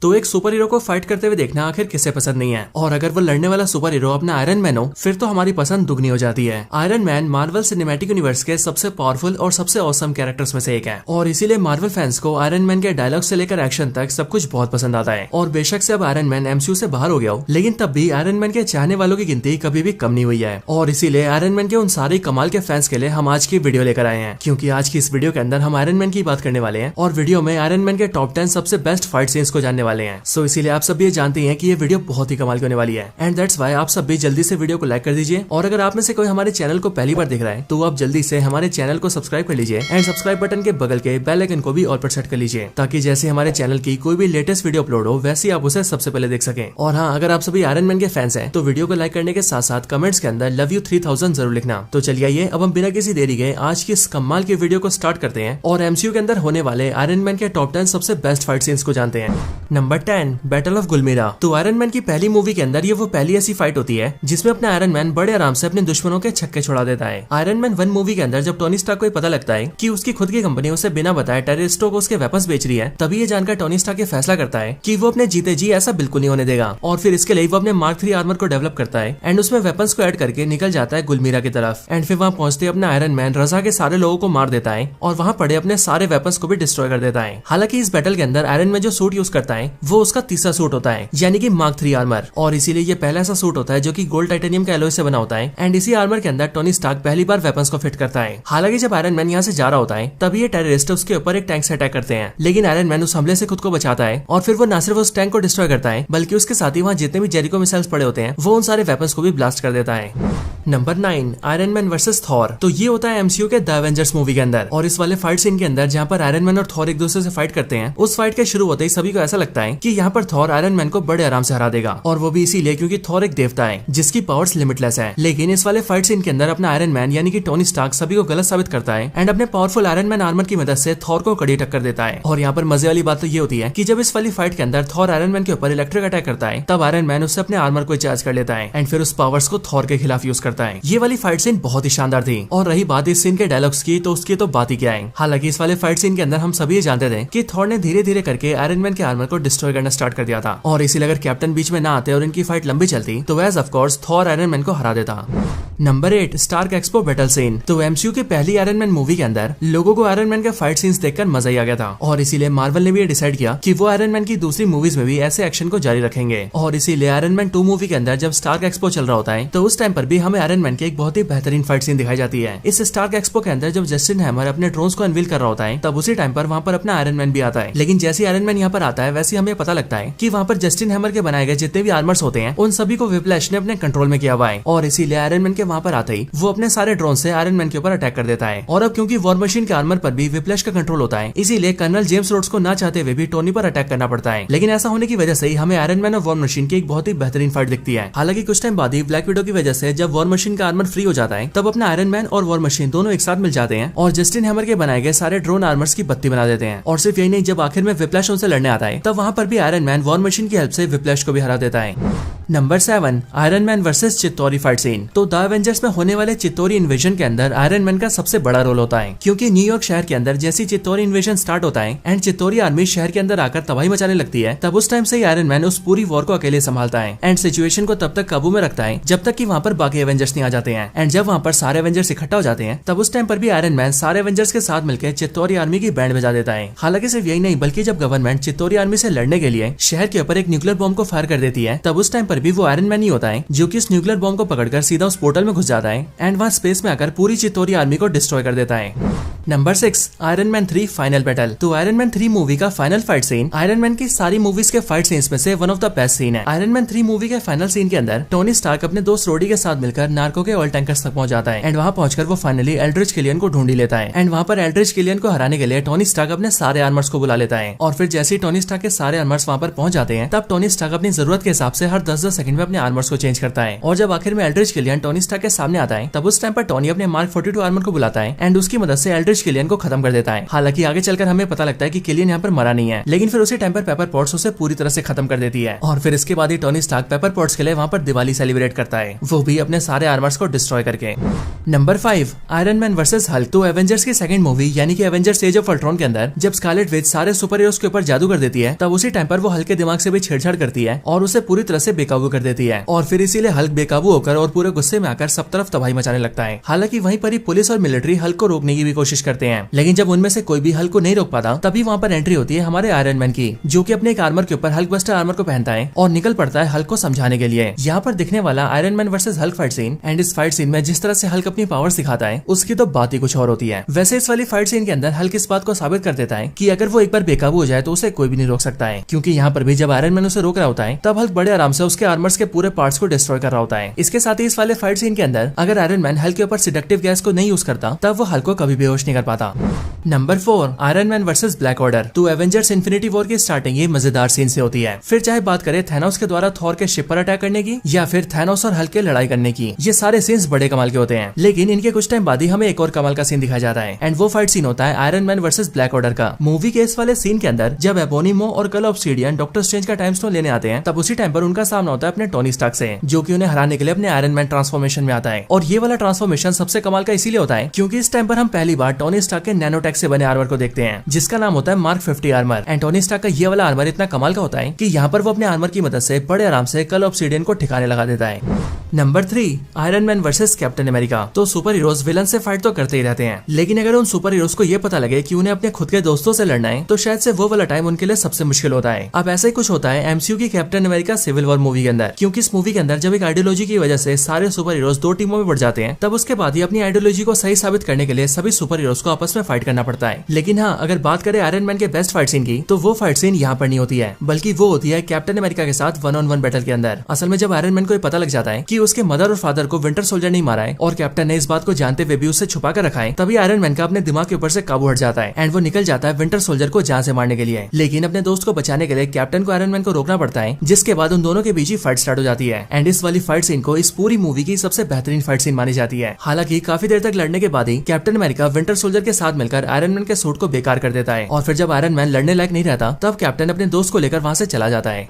तो एक super hero को फाइट करते हुए देखना आखिर किसे पसंद नहीं है। और अगर वो लड़ने वाला सुपर हीरो अपना आयरन मैन हो फिर तो हमारी पसंद दुगनी हो जाती है। Iron man Marvel cinematic universe के सबसे पावरफुल और सबसे ऑसम कैरेक्टर्स में से एक है और इसीलिए मार्वल फैंस को आयरन मैन के डायलॉग से लेकर एक्शन तक सब कुछ बहुत पसंद आता है। और बेशक से अब आयरन मैन एमसीयू से बाहर हो गया हो, लेकिन तब भी आयरन मैन के चाहने वालों की गिनती कभी भी कम नहीं हुई है। और इसीलिए आयरन मैन के उन सारे कमाल के फैंस के लिए हम आज की वीडियो लेकर आए हैं, क्योंकि आज की इस वीडियो के अंदर हम आयरन मैन की बात करने वाले हैं और वीडियो में आयरन मैन के टॉप 10 सबसे बेस्ट फाइट सीन्स को जानने वाले हैं। सो इसीलिए आप सब ये जानते हैं कि ये वीडियो बहुत ही कमाल की होने वाली है एंड दैट्स व्हाई आप सब भी जल्दी से वीडियो को लाइक कर दीजिए। और अगर आप में से कोई हमारे चैनल को पहली बार देख रहा है तो आप जल्दी से हमारे चैनल को सब्सक्राइब कर लीजिए एंड सब्सक्राइब बटन के बगल के बेल आइकन को भी ऑल पर सेट कर लीजिए, ताकि जैसे हमारे चैनल की कोई भी लेटेस्ट वीडियो अपलोड हो वैसे आप उसे सबसे पहले देख सकें। और हाँ, अगर आप सभी आयरन मैन के फैंस हैं तो वीडियो को लाइक करने के साथ साथ कमेंट्स के अंदर लव यू 3000 जरूर लिखना। तो चलिए आइए अब हम बिना किसी देरी के आज की इस कमाल की वीडियो को स्टार्ट करते हैं और एमसीयू के अंदर होने वाले आयरन मैन के टॉप 10 सबसे बेस्ट फाइट सीन्स को जानते हैं। Number 10, battle of Gulmira. तो आयरन मैन की पहली मूवी के अंदर ये वो पहली ऐसी फाइट होती है जिसमें अपना आयरन मैन बड़े आराम से अपने दुश्मनों के छक्के छुड़ा देता है। आयरन मैन 1 मूवी के अंदर जब टोनी स्टार्क को पता लगता है कि उसकी खुद की कंपनी उसे बिना बताए टेररिस्टों को उसके वेपन्स बेच रही है, तभी ये जानकर टोनी स्टार्क ये फैसला करता है कि वो अपने जीते जी ऐसा बिल्कुल नहीं होने देगा। और फिर इसके लिए वो अपने मार्क 3 आर्मर को डेवलप करता है एंड उसमें वेपन्स को ऐड करके निकल जाता है गुलमीरा की तरफ। एंड फिर वहाँ पहुंचते अपना आयरन मैन रजा के सारे लोगों को मार देता है और वहाँ पड़े अपने सारे वेपन्स को भी डिस्ट्रॉय कर देता है। हालांकि इस बैटल के अंदर आयरन मैन जो सूट यूज करता है वो उसका तीसरा सूट होता है, यानी कि मार्क 3 आर्मर। और इसीलिए ये पहला ऐसा सूट होता है जो कि गोल्ड टाइटेनियम के एलॉय से बना होता है एंड इसी आर्मर के अंदर टोनी स्टार्क पहली बार वेपन्स को फिट करता है। हालांकि जब आयरन मैन यहाँ से जा रहा होता है तभी ये टेररिस्ट उसके ऊपर एक टैंक से अटैक करते हैं, लेकिन आयरन मैन उस हमले से खुद को बचाता है और फिर वो न सिर्फ उस टैंक को डिस्ट्रॉय करता है बल्कि उसके साथ ही वहाँ जितने भी जेरिको मिसाइल्स पड़े होते हैं वो उन सारे वेपन्स को भी ब्लास्ट कर देता है। Number 9, iron Man versus Thor. तो ये होता है एमसीयू के द एवेंजर्स मूवी के अंदर और इस वाले फाइट सीन के अंदर जहाँ पर आयरन मैन और थॉर एक दूसरे से फाइट करते हैं, उस फाइट के शुरू होते ही सभी को ऐसा लगता है कि यहाँ पर थॉर आयरन मैन को बड़े आराम से हरा देगा, और वो भी इसीलिए क्योंकि थॉर एक देवता है जिसकी पावर्स लिमिटलेस है। लेकिन इस वाले फाइट सीन के अंदर अपना आयरन मैन यानी कि टोनी स्टार्क सभी को गलत साबित करता है एंड अपने पावरफुल आयरन मैन आर्मर की मदद से थॉर को कड़ी टक्कर देता है। और यहाँ पर मजे वाली बात तो ये होती है कि जब इस वाली फाइट के अंदर थॉर आयरन मैन के ऊपर इलेक्ट्रिक अटैक करता है तब आयरन मैन उससे अपने आर्मर को चार्ज कर लेता है एंड फिर उस पावर्स को थॉर के खिलाफ यूज करता है। ये वाली फाइट सीन बहुत ही शानदार थी। और रही बात इस सीन के डायलॉग्स की तो उसकी तो बात ही क्या है। हालांकि इस वाले फाइट सीन के अंदर हम सभी जानते थे कि थॉर ने धीरे धीरे करके आयरन मैन के आर्मर को डिस्ट्रॉय करना स्टार्ट कर दिया था और इसीलिए अगर कैप्टन बीच में ना आते और इनकी फाइट लंबी चलती तो as of course Thor Iron Man को हरा देता। Number 8, Stark Expo battle scene. तो एमसीयू की पहली आयरन मैन मूवी के अंदर लोगों को आयरन मैन के फाइट सीन्स देखकर मजा ही आ गया था और इसीलिए मार्वल ने भी डिसाइड किया कि वो आयरन मैन की दूसरी मूवीज में भी ऐसे एक्शन को जारी रखेंगे। और इसीलिए आयरन मैन 2 मूवी के अंदर जब स्टार्क एक्सपो चल रहा होता है तो उस टाइम पर भी हमें आयरन मैन की एक बहुत ही बेहतरीन फाइट सीन दिखाई जाती है। इस स्टार्क एक्सपो के अंदर जब जस्टिन हैमर अपने ड्रोन्स को अनवील कर रहा होता है तब उसी टाइम पर वहाँ पर अपना आयरन मैन भी आता है। लेकिन जैसे आयरन मैन यहाँ पर आता है वैसे हमें पता लगता है कि वहाँ पर जस्टिन हैमर के बनाए गए जितने भी आर्मर्स होते हैं उन सभी को व्हिप्लैश ने अपने कंट्रोल में किया हुआ है और इसीलिए आयरन मैन के वहाँ पर आते ही वो अपने सारे ड्रोन से आयरन मैन के ऊपर अटैक कर देता है। और अब क्योंकि वॉर मशीन के आर्मर पर भी व्हिप्लैश का कंट्रोल होता है इसीलिए कर्नल जेम्स रोड्स को ना चाहते हुए भी टोनी पर अटैक करना पड़ता है। लेकिन ऐसा होने की वजह से ही हमें आयरन मैन और वॉर मशीन की एक बहुत ही बेहतरीन फाइट दिखती है। हालांकि कुछ टाइम बाद ही ब्लैक विडो की वजह से जब वॉर मशीन का आर्मर फ्री हो जाता है तब अपना आयरन मैन और वॉर मशीन दोनों एक साथ मिल जाते हैं और जस्टिन हैमर के बनाए गए सारे ड्रोन आर्मर्स की बत्ती बना देते हैं। और सिर्फ यही नहीं, जब आखिर में व्हिप्लैश उनसे लड़ने आता है तब वहाँ पर भी आयरन मैन वॉर मशीन की हेल्प से व्हिप्लैश को भी हरा देता है। Number 7, Iron Man versus Chitauri fight scene. तो द एवेंजर्स में होने वाले चित्तौरी इन्वेजन के अंदर आयरन मैन का सबसे बड़ा रोल होता है, क्योंकि न्यूयॉर्क शहर के अंदर जैसी चित्तौरी इन्वेजन स्टार्ट होता है एंड चित्तौरी आर्मी शहर के अंदर आकर तबाही मचाने लगती है तब उस टाइम से ही आयरन मैन उस पूरी वॉर को अकेले संभालता है एंड सिचुएशन को तब तक काबू में रखता है जब तक कि वहाँ पर बाकी एवेंजर्स नहीं आ जाते हैं। एंड जब वहाँ पर सारे एवेंजर्स इकट्ठा हो जाते हैं तब उस टाइम पर भी आयरन मैन सारे एवेंजर्स के साथ मिलकर चित्तौरी आर्मी की बैंड बजा देता है। हालांकि सिर्फ यही नहीं, बल्कि जब गवर्नमेंट चित्तौरी आर्मी से लड़ने के लिए शहर के ऊपर एक न्यूक्लियर बॉम्ब को फायर कर देती है तब उस टाइम पर भी वो आयरन मैन ही होता है जो कि इस न्यूक्लियर बॉम्ब को पकड़कर सीधा उस पोर्टल में घुस जाता है एंड वहाँ स्पेस में आकर पूरी चित्तौरी आर्मी को डिस्ट्रॉय कर देता है। Number 6, Iron Man 3 final battle. तो आयरन मैन 3 मूवी का final fight scene Iron Man की सारी मूवीज के फाइट सीन्स में से one of the best scene है। आयरन मैन 3 मूवी के फाइनल सीन के अंदर टोनी स्टार्क अपने दोस्त रोडी के साथ मिलकर नार्को के ऑयल टैंकर्स तक पहुंच जाता है एंड वहां पहुंचकर वो फाइनली एल्ड्रिच किलियन को ढूंढ लेता है एंड वहां पर एल्ड्रिच किलियन को हराने के लिए टोनी स्टार्क अपने सारे आर्मर्स को बुला लेता है। और फिर जैसे ही टोनी स्टार्क के सारे आर्मर्स वहां पर पहुंच जाते हैं तब टोनी स्टार्क अपनी जरूरत के हिसाब से हर 10-10 सेकंड में अपने आर्मर्स को चेंज करता है। और जब आखिर में एल्ड्रिच किलियन टोनी स्टार्क के सामने आता है तब उस टाइम पर टोनी अपने मार्क 42 आर्मर को बुलाता है एंड उसकी मदद से एल्ड्रिच एल्ड्रिच किलियन को खत्म कर देता है। हालांकि आगे चलकर हमें पता लगता है कि किलियन यहाँ पर मरा नहीं है, लेकिन फिर उसी टाइम पर पेपर पॉट्स उसे पूरी तरह से खत्म कर देती है। और फिर इसके बाद ही टोनी स्टार्क पेपर पॉट्स के लिए वहाँ पर दिवाली सेलिब्रेट करता है, वो भी अपने सारे आर्मर्स को डिस्ट्रॉय करके। Number 5, iron Man versus Hulk. तो एवेंजर्स की सेकंड मूवी यानी कि एवेंजर्स एज ऑफ अल्ट्रॉन के अंदर जब स्कारलेट विच सारे सुपर हीरोज के ऊपर जादू कर देती है, तब उसी टाइम पर वो हल्क के दिमाग से भी छेड़छाड़ करती है और उसे पूरी तरह से बेकाबू कर देती है। और फिर इसीलिए हल्क बेकाबू होकर और पूरे गुस्से में आकर सब तरफ तबाही मचाने लगता है। हालांकि वहीं पर ही पुलिस और मिलिट्री हल्क को रोकने की भी कोशिश करते हैं, लेकिन जब उनमें से कोई भी हल्क को नहीं रोक पाता, तभी वहाँ पर एंट्री होती है हमारे आयरन मैन की, जो कि अपने एक आर्मर के ऊपर हल्क बस्टर आर्मर को पहनता है और निकल पड़ता है हल्क को समझाने के लिए। यहाँ पर दिखने वाला Iron Man versus Hulk fight scene and इस फाइट सीन में जिस तरह से हल्क अपनी पावर्स दिखाता है, उसकी तो बात ही कुछ और होती है। वैसे इस वाली फाइट सीन के अंदर हल्क इस बात को साबित कर देता है कि अगर वो एक बार बेकाबू हो जाए तो उसे कोई भी नहीं रोक सकता है, क्योंकि यहाँ पर भी जब आयरन मैन उसे रोक रहा होता है, तब हल्क बड़े आराम से उसके आर्मर्स के पूरे पार्ट्स को डिस्ट्रॉय कर रहा होता है। इसके साथ ही इस वाले फाइट सीन के अंदर अगर आयरन मैन हल्क के ऊपर सिडक्टिव गैस को नहीं यूज करता, तब वो हल्क को कभी बेहोश नहीं कर पाता। Number 4, iron Man versus black order. तो एवेंजर्स इन्फिनिटी वॉर की स्टार्टिंग ये मजेदार सीन से होती है। फिर चाहे बात करें थैनोस के द्वारा थॉर के शिप पर अटैक करने की या फिर थैनोस और हल्क के लड़ाई करने की, ये सारे सीन्स बड़े कमाल के होते हैं। लेकिन इनके कुछ टाइम बाद ही हमें एक और कमाल का सीन दिखाया जाता है एंड वो फाइट सीन होता है Iron Man versus black order का। मूवी के इस वाले सीन के अंदर जब एपोनिमो और कल ऑब्सिडियन डॉक्टर स्ट्रेंज का टाइम स्टोन लेने आते हैं, तब उसी टाइम पर उनका सामना होता है अपने टोनी स्टार्क से, जो कि उन्हें हराने के लिए अपने आयरन मैन ट्रांसफॉर्मेशन में आता है। और ये वाला ट्रांसफॉर्मेशन सबसे कमाल का इसीलिए होता है क्योंकि इस टाइम पर हम पहली बार टोनी स्टार्क के नैनोटेक से बने आर्मर को देखते हैं, जिसका नाम होता है Mark 50 armour. And Tony Stark का ये वाला आर्मर इतना कमाल का होता है कि यहाँ पर वो अपने आर्मर की मदद से बड़े आराम से कल ऑब्सिडियन को ठिकाने लगा देता है। Number 3, iron Man versus captain America. तो सुपर हीरोज विलन से फाइट तो करते ही रहते हैं, लेकिन अगर उन सुपर हीरोज को ये पता लगे कि उन्हें अपने खुद के दोस्तों से लड़ना है, तो शायद से वो वाला टाइम उनके लिए सबसे मुश्किल होता है। अब ऐसा ही कुछ होता है एमसीयू की Captain America Civil War movie के अंदर, क्योंकि इस मूवी के अंदर जब एक आइडियोलॉजी की वजह से सारे सुपर हीरोज 2 टीमों में बढ़ जाते हैं, तब उसके बाद ही अपनी आइडियोलॉजी को सही साबित करने के लिए सभी सुपर हीरोज को आपस में फाइट करना पड़ता है। लेकिन हाँ, अगर बात करें आयरन मैन के बेस्ट फाइट सीन की, तो वो फाइट सीन यहाँ पर नहीं होती है, बल्कि वो होती है कैप्टन अमेरिका के साथ 1-on-1 बैटल के अंदर। असल में जब आयरन मैन को पता लग जाता है कि उसके मदर और फादर को विंटर सोल्जर नहीं मारा है और कैप्टन ने इस बात को जानते हुए भी उससे छुपा कर रखा है, तभी आयरन मैन का अपने दिमाग के ऊपर से काबू हट जाता है एंड वो निकल जाता है विंटर सोल्जर को जान से मारने के लिए। लेकिन अपने दोस्त को बचाने के लिए कैप्टन को आयरन मैन को रोकना पड़ता है, जिसके बाद उन दोनों के बीच ही फाइट स्टार्ट हो जाती है। एंड इस वाली फाइट सीन को इस पूरी मूवी की सबसे बेहतरीन फाइट सीन मानी जाती है। हालांकि काफी देर तक लड़ने के बाद ही कैप्टन अमेरिका विंटर सोल्जर के साथ मिलकर आयरन मैन के सूट को बेकार कर देता है और फिर जब आयरन मैन लड़ने लायक नहीं रहता, तब कैप्टन अपने दोस्त को लेकर वहां से चला जाता है।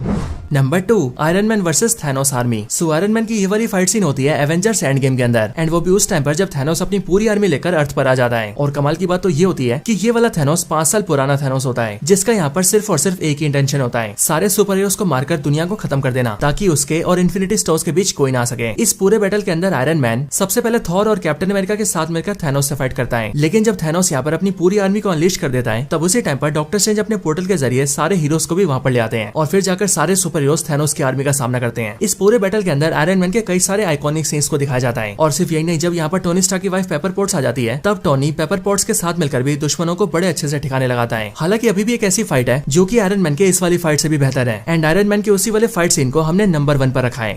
Number 2, iron Man versus Thanos army. So iron Man की ये वाली फाइट सीन होती है एवेंजर्स एंड गेम के अंदर एंड वो भी उस टाइम पर जब थैनोस अपनी पूरी आर्मी लेकर अर्थ पर आ जाता है। और कमाल की बात तो ये होती है कि ये वाला थैनोस 5 साल पुराना थैनोस होता है, जिसका यहाँ पर सिर्फ और सिर्फ एक ही इंटेंशन होता है, सारे सुपर हीरोज को मारकर दुनिया को खत्म कर देना, ताकि उसके और इन्फिनिटी स्टोन्स के बीच कोई ना आ सके। इस पूरे बैटल के अंदर आयरन मैन सबसे पहले थॉर और कैप्टन अमेरिका के साथ मिलकर थैनोस से फाइट करता है, लेकिन जब थैनोस यहाँ पर अपनी पूरी आर्मी को अनलीश कर देता है, तब उसी टाइम पर डॉक्टर स्ट्रेंज अपने पोर्टल के जरिए सारे हीरोज को भी वहाँ पर ले आते हैं और फिर जाकर सारे सुपर हीरोज थैनोस की आर्मी का सामना करते हैं। इस पूरे बैटल के अंदर आयरन मैन के कई सारे आइकॉनिक सीन्स को दिखाया जाता है। और सिर्फ यही नहीं, जब यहाँ पर टोनी स्टार्क की वाइफ पेपर पॉट्स आ जाती है, तब टोनी पेपर पॉट्स के साथ मिलकर भी दुश्मनों को बड़े अच्छे से ठिकाने लगाता है। हालांकि अभी भी एक ऐसी फाइट है जो कि आयरन मैन के इस वाली फाइट से भी बेहतर है एंड आयरन मैन के उसी वाले फाइट सीन को हमने नंबर 1 पर रखा है।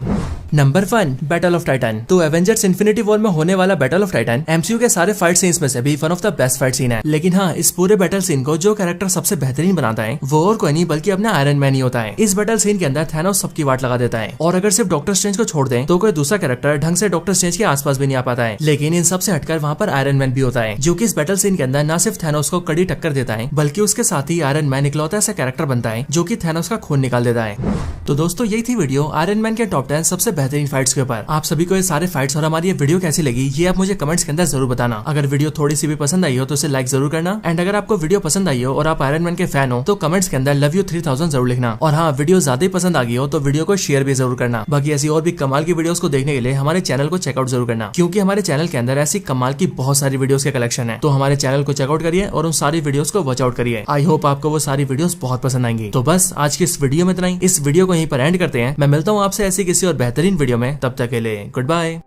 Number 1, battle of Titan. तो एवेंजर्स इन्फिनिटी वॉर में होने वाला बैटल ऑफ टाइटन एमसीयू के सारे फाइट सीन्स में से भी one of the best fight scene है। लेकिन हाँ, इस पूरे बैटल सीन को जो कैरेक्टर सबसे बेहतरीन बनाता है वो और कोई नहीं बल्कि अपना आयरन मैन ही होता है। इस बैटल सीन के अंदर थैनोस सबकी वाट लगा देता है और अगर सिर्फ डॉक्टर स्ट्रेंज को छोड़ दें तो कोई दूसरा कैरेक्टर ढंग से डॉक्टर स्ट्रेंज के आसपास भी नहीं आ पाता है। लेकिन इन सबसे हटकर वहाँ पर आयरन मैन भी होता है, जो कि इस बैटल सीन के अंदर न सिर्फ थैनोस को कड़ी टक्कर देता है, बल्कि उसके साथ ही आयरन मैन इकलौता ऐसा कैरेक्टर बनता है जो कि थैनोस का खून निकाल देता है। तो दोस्तों, यही थी वीडियो आयरन मैन के टॉप 10 सबसे बेहतरीन फाइट्स के ऊपर। आप सभी को ये सारे फाइट्स और हमारी ये वीडियो कैसी लगी, ये आप मुझे कमेंट्स के अंदर जरूर बताना। अगर वीडियो थोड़ी सी भी पसंद आई हो तो इसे लाइक जरूर करना एंड अगर आपको वीडियो पसंद आई हो और आप आयरन मैन के फैन हो तो कमेंट्स के अंदर लव यू 3000 जरूर लिखना। और हाँ, वीडियो ज्यादा ही पसंद आ गई हो तो वीडियो को शेयर भी जरूर करना। बाकी ऐसी और भी कमाल की वीडियोस को देखने के लिए हमारे चैनल को चेकआउट जरूर करना, क्योंकि हमारे चैनल के अंदर ऐसी कमाल की बहुत सारी वीडियोस के कलेक्शन है। तो हमारे चैनल को चेकआउट करिए और उन सारी वीडियोस को वॉच आउट करिए। आई होप आपको वो सारी वीडियोस बहुत पसंद आएंगी। तो बस आज की इस वीडियो में इतना ही। इस वीडियो को यहीं पर एंड करते हैं। मैं मिलता हूँ आपसे ऐसी किसी और बेहतरीन वीडियो में। तब तक के लिए गुड बाय।